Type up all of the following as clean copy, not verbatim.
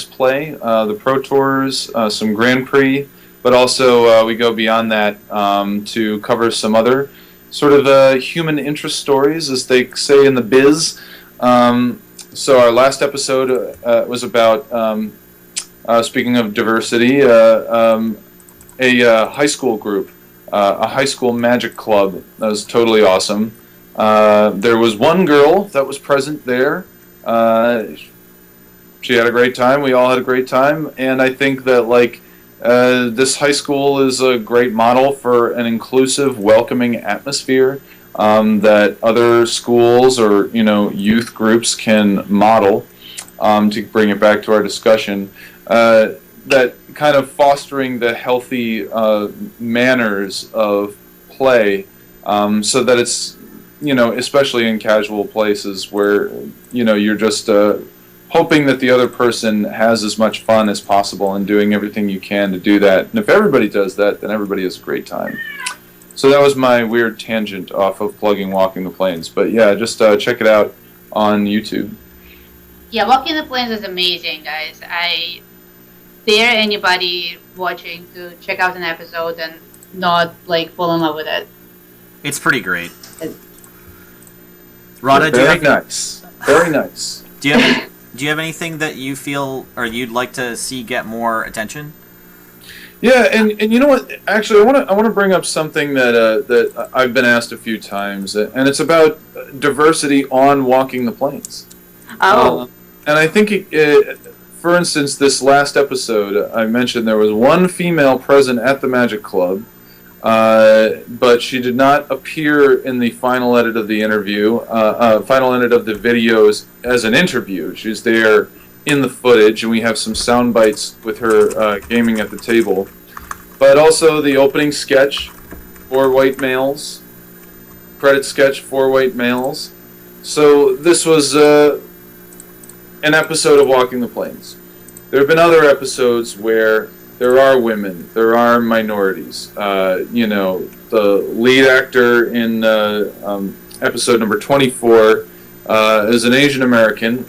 play, the Pro Tours, some Grand Prix, but also we go beyond that to cover some other sort of human interest stories, as they say in the biz. So our last episode was about, speaking of diversity, a high school group, a high school magic club. That was totally awesome. There was one girl that was present there. She had a great time. We all had a great time, and I think that this high school is a great model for an inclusive, welcoming atmosphere that other schools or youth groups can model. To bring it back to our discussion, that kind of fostering the healthy manners of play, so that it's especially in casual places where you're just hoping that the other person has as much fun as possible and doing everything you can to do that. And if everybody does that, then everybody has a great time. So that was my weird tangent off of plugging Walking the Plains. But yeah, just check it out on YouTube. Yeah, Walking the Plains is amazing, guys. I dare anybody watching to check out an episode and not fall in love with it. It's pretty great. Rada, very nice. Very nice. Do you have anything that you feel or you'd like to see get more attention? Yeah, and you know what? Actually, I want to bring up something that I've been asked a few times, and it's about diversity on Walking the Plains. Oh. And I think, for instance, this last episode, I mentioned there was one female present at the Magic Club, but she did not appear in the final edit of the interview, final edit of the videos as an interview. She's there in the footage, and we have some sound bites with her gaming at the table. But also the opening sketch, 4 white males, credit sketch, 4 white males. So this was an episode of Walking the Plains. There have been other episodes where there are women, there are minorities. The lead actor in episode number 24 is an Asian American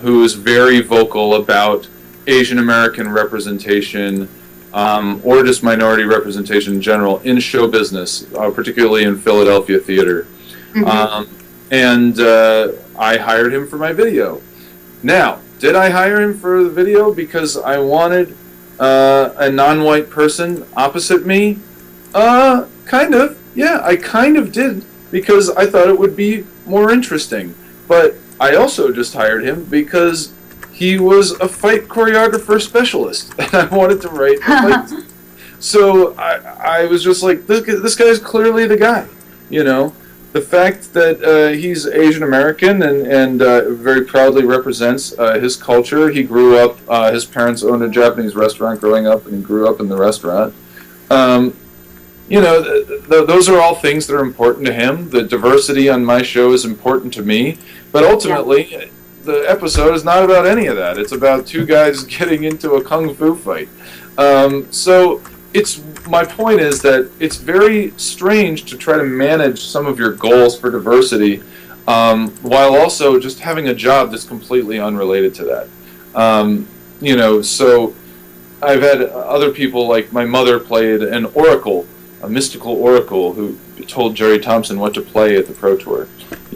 who is very vocal about Asian American representation, or just minority representation in general in show business, particularly in Philadelphia theater. Mm-hmm. And I hired him for my video. Now, did I hire him for the video because I wanted a non-white person opposite me? Kind of. Yeah, I kind of did, because I thought it would be more interesting. But I also just hired him because he was a fight choreographer specialist, and I wanted to write a fight. So I was just like, this guy's clearly the guy, The fact that he's Asian American and very proudly represents his culture. He grew up, his parents owned a Japanese restaurant growing up, and he grew up in the restaurant. Those are all things that are important to him. The diversity on my show is important to me. But ultimately, the episode is not about any of that. It's about 2 guys getting into a kung fu fight. So my point is that it's very strange to try to manage some of your goals for diversity while also just having a job that's completely unrelated to that. So I've had other people, like my mother played an oracle, a mystical oracle, who told Jerry Thompson what to play at the Pro Tour.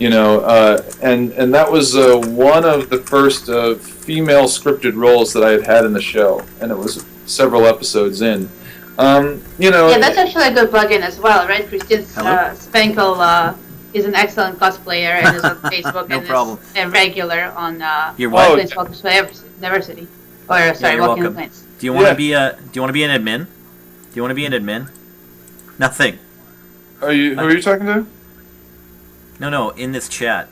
And that was one of the first female scripted roles that I had in the show, and it was several episodes in. Yeah, that's actually a good plugin as well, right? Christine Spankel is an excellent cosplayer and is on Facebook No and problem. is a regular on You're welcome. Diversity. Or sorry, you're Walking the welcome. Plains. Do you want to be a? Do you want to be an admin? Do you want to be an admin? Nothing. Who are you talking to? No, in this chat.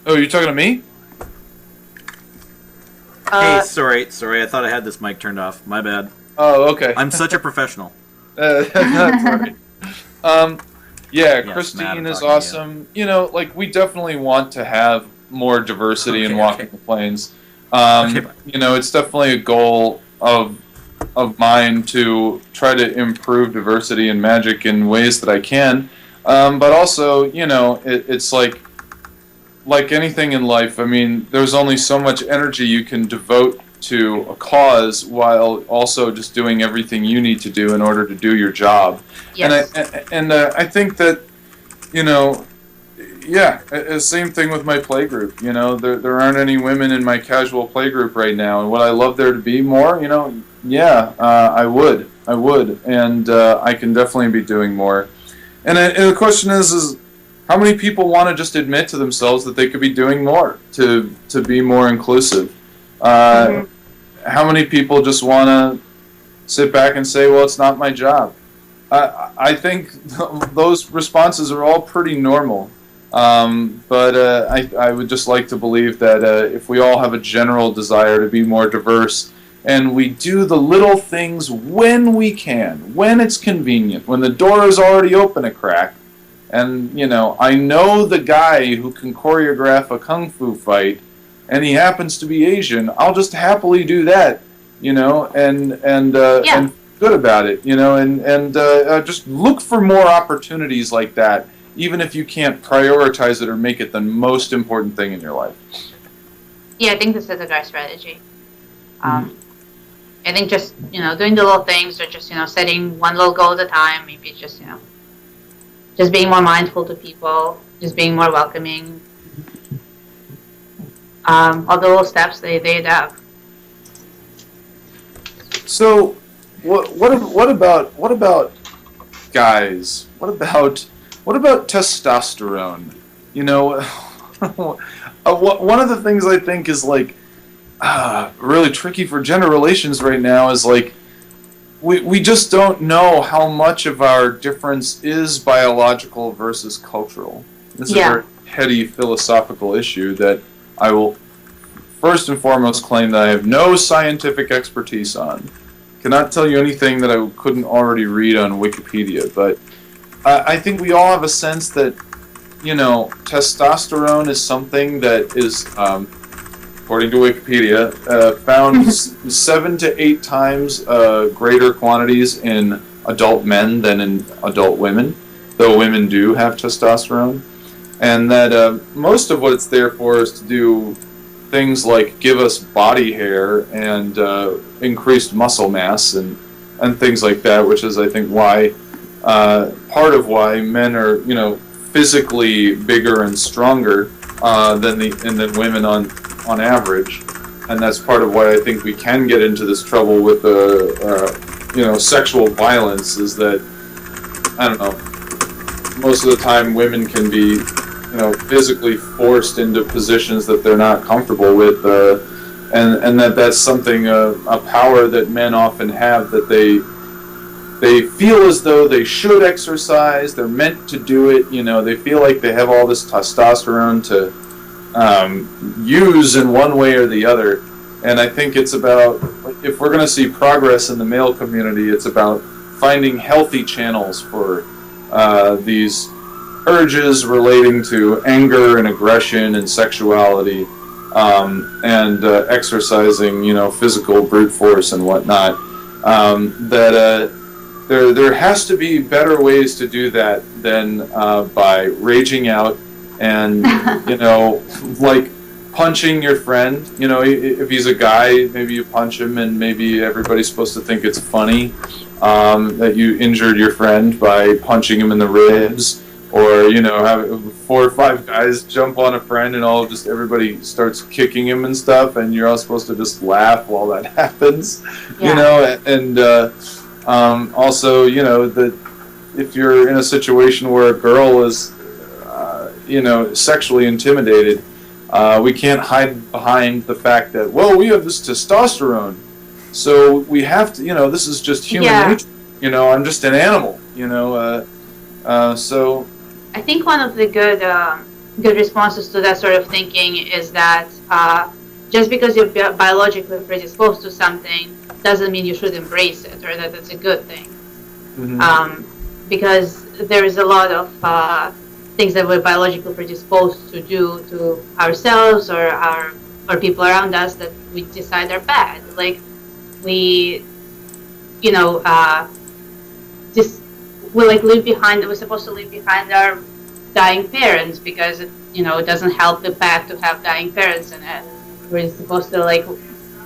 Oh, you're talking to me? Hey, sorry. I thought I had this mic turned off. My bad. Oh, okay. I'm such a professional. That's right. Yeah, Yes, Christine Matt, is I'm talking to awesome. We definitely want to have more diversity in Walking the Plains. Okay. It's definitely a goal of mine to try to improve diversity in Magic in ways that I can. But also, it's like anything in life. I mean, there's only so much energy you can devote to a cause while also just doing everything you need to do in order to do your job. Yes. And I think that, you know, yeah, same thing with my play group. You know, there aren't any women in my casual play group right now, and would I love there to be more? You know, yeah, I would, and I can definitely be doing more. And the question is how many people want to just admit to themselves that they could be doing more to be more inclusive? How many people just want to sit back and say, well, it's not my job? I think those responses are all pretty normal. But I would just like to believe that if we all have a general desire to be more diverse, and we do the little things when we can, when it's convenient, when the door is already open a crack, and, you know, I know the guy who can choreograph a kung fu fight, and he happens to be Asian, I'll just happily do that, you know, and good about it, you know, and just look for more opportunities like that, even if you can't prioritize it or make it the most important thing in your life. Yeah, I think this is a great strategy. I think just, you know, doing the little things, or just, you know, setting one little goal at a time, maybe just, you know, just being more mindful to people, just being more welcoming. All the little steps they add up. So, what about guys? What about testosterone? You know, one of the things I think is like really tricky for gender relations right now is like we just don't know how much of our difference is biological versus cultural. This is a very heady philosophical issue that I will first and foremost claim that I have no scientific expertise on. Cannot tell you anything that I couldn't already read on Wikipedia, but I think we all have a sense that, you know, testosterone is something that is, according to Wikipedia, found 7 to 8 times greater quantities in adult men than in adult women, though women do have testosterone, and that most of what it's there for is to do things like give us body hair and increased muscle mass and things like that, which is, I think, why part of why men are, you know, physically bigger and stronger than women on average, and that's part of why I think we can get into this trouble with you know, sexual violence. Is that, I don't know, most of the time women can be, you know, physically forced into positions that they're not comfortable with, and that's something, a power that men often have, that they feel as though they should exercise, they're meant to do it, you know, they feel like they have all this testosterone to use in one way or the other. And I think it's about, if we're going to see progress in the male community, it's about finding healthy channels for these urges relating to anger and aggression and sexuality, and exercising, you know, physical brute force and whatnot. There has to be better ways to do that than by raging out and, you know, like punching your friend. You know, if he's a guy, maybe you punch him, and maybe everybody's supposed to think it's funny that you injured your friend by punching him in the ribs. Or, you know, have 4 or 5 guys jump on a friend and everybody starts kicking him and stuff, and you're all supposed to just laugh while that happens, you know, and also, you know, that if you're in a situation where a girl is, you know, sexually intimidated, we can't hide behind the fact that, well, we have this testosterone, so we have to, you know, this is just human nature, you know, I'm just an animal, you know, so... I think one of the good responses to that sort of thinking is that just because you're biologically predisposed to something doesn't mean you should embrace it, or that it's a good thing. Because there is a lot of things that we're biologically predisposed to do to ourselves or people around us that we decide are bad. Like we, you know, we're supposed to leave behind our dying parents because, you know, it doesn't help the pack to have dying parents in it. We're supposed to, like,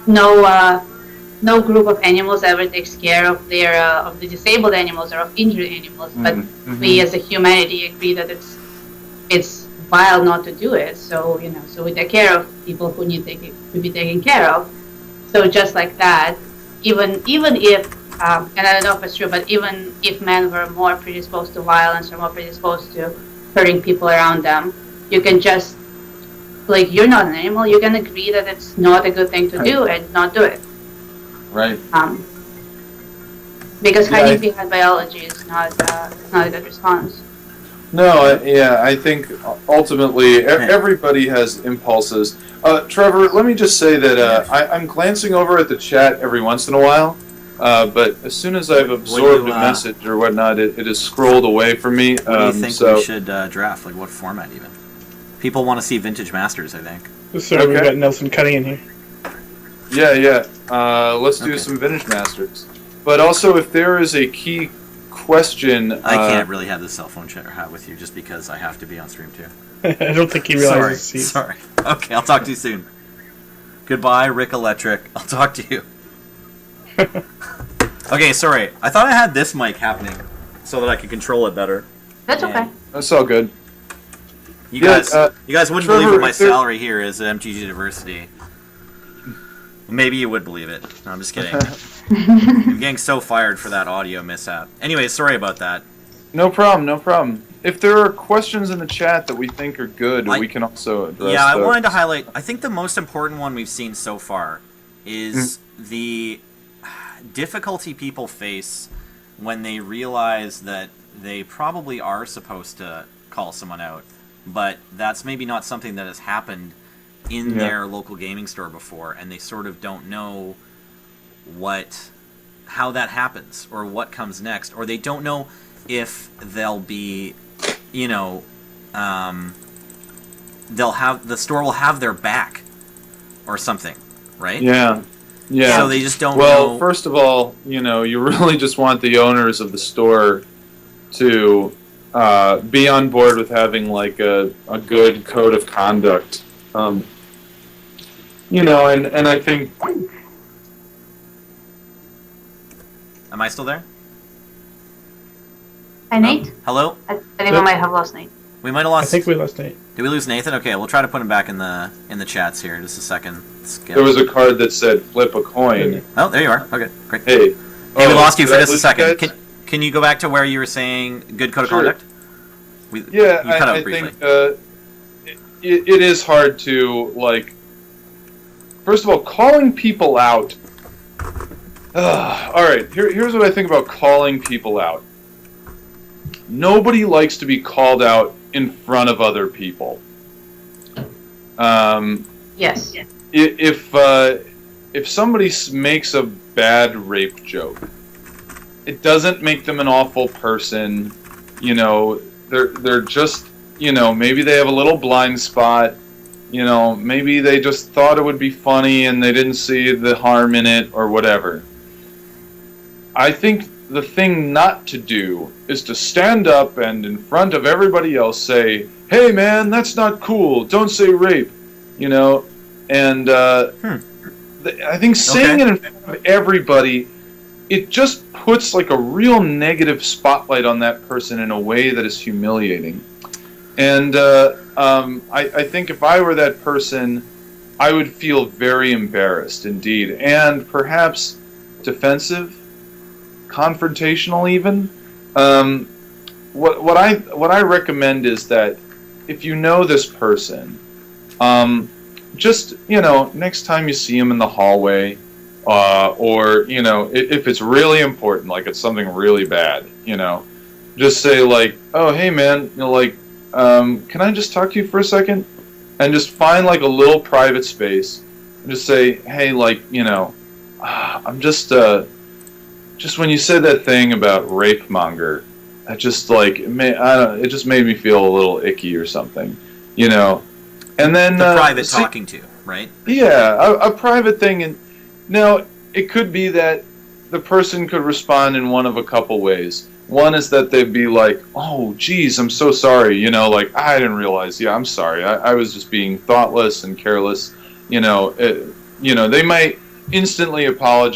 no group of animals ever takes care of their of the disabled animals or of injured animals. But we as a humanity agree that it's vile not to do it. So so we take care of people who need to be taken care of. So just like that, even if and I don't know if it's true, but even if men were more predisposed to violence or more predisposed to hurting people around them, you can just, like, you're not an animal, you can agree that it's not a good thing to do and not do it. Right. Because hiding behind biology is not a good response. No, I think ultimately everybody has impulses. Trevor, let me just say that I'm glancing over at the chat every once in a while, but as soon as I've absorbed a message or whatnot, it is scrolled away from me. What do you think we should draft? Like, what format even? People want to see Vintage Masters, I think. So we've got Nelson Cutting in here. Yeah. Let's do some Vintage Masters. But also, if there is a key question... I can't really have the cell phone chat with you just because I have to be on stream too. I don't think he realizes. Sorry. Okay, I'll talk to you soon. Goodbye, Rick Electric. I'll talk to you. Okay, sorry. I thought I had this mic happening so that I could control it better. That's okay. That's all good. You guys wouldn't Trevor, believe what my salary here is at MTG University. Maybe you would believe it. No, I'm just kidding. I'm getting so fired for that audio mishap. Anyway, sorry about that. No problem. If there are questions in the chat that we think are good, we can also address I those. wanted to highlight, I think the most important one we've seen so far is the difficulty people face when they realize that they probably are supposed to call someone out, but that's maybe not something that has happened in their local gaming store before, and they sort of don't know how that happens or what comes next, or they don't know if they'll be, the store will have their back or something, right? Yeah. So they just don't know. Well, first of all, you really just want the owners of the store to be on board with having like a good code of conduct. And I think. Am I still there? Hi, Nate. Hello? I think we might have lost Nate. We might have lost. I think we lost Nate. Did we lose Nathan? Okay, we'll try to put him back in the chats here. Just a second. There was a card that said "flip a coin." Oh, there you are. Okay, great. Hey, we lost you for just a second. Can you go back to where you were saying good code of conduct? I think it is hard to, like. First of all, calling people out. All right, here's what I think about calling people out. Nobody likes to be called out in front of other people. Yes. If somebody makes a bad rape joke, it doesn't make them an awful person. They're just, maybe they have a little blind spot. Maybe they just thought it would be funny and they didn't see the harm in it or whatever. I think the thing not to do is to stand up and in front of everybody else say, "Hey man, that's not cool. Don't say rape." And I think saying it in front of everybody, it just puts like a real negative spotlight on that person in a way that is humiliating. And I think if I were that person, I would feel very embarrassed indeed, and perhaps defensive, confrontational even. What I recommend is that if you know this person, just next time you see him in the hallway, or if it's really important, like it's something really bad, just say like, "Oh hey man, can I just talk to you for a second?" And just find like a little private space and just say, "Hey, I'm just when you said that thing about rape monger, I just it just made me feel a little icky or something, And then the private talking to, right? Yeah, a private thing. And now it could be that the person could respond in one of a couple ways. One is that they'd be like, "Oh, geez, I'm so sorry. I didn't realize. Yeah, I'm sorry. I was just being thoughtless and careless. They might instantly apologized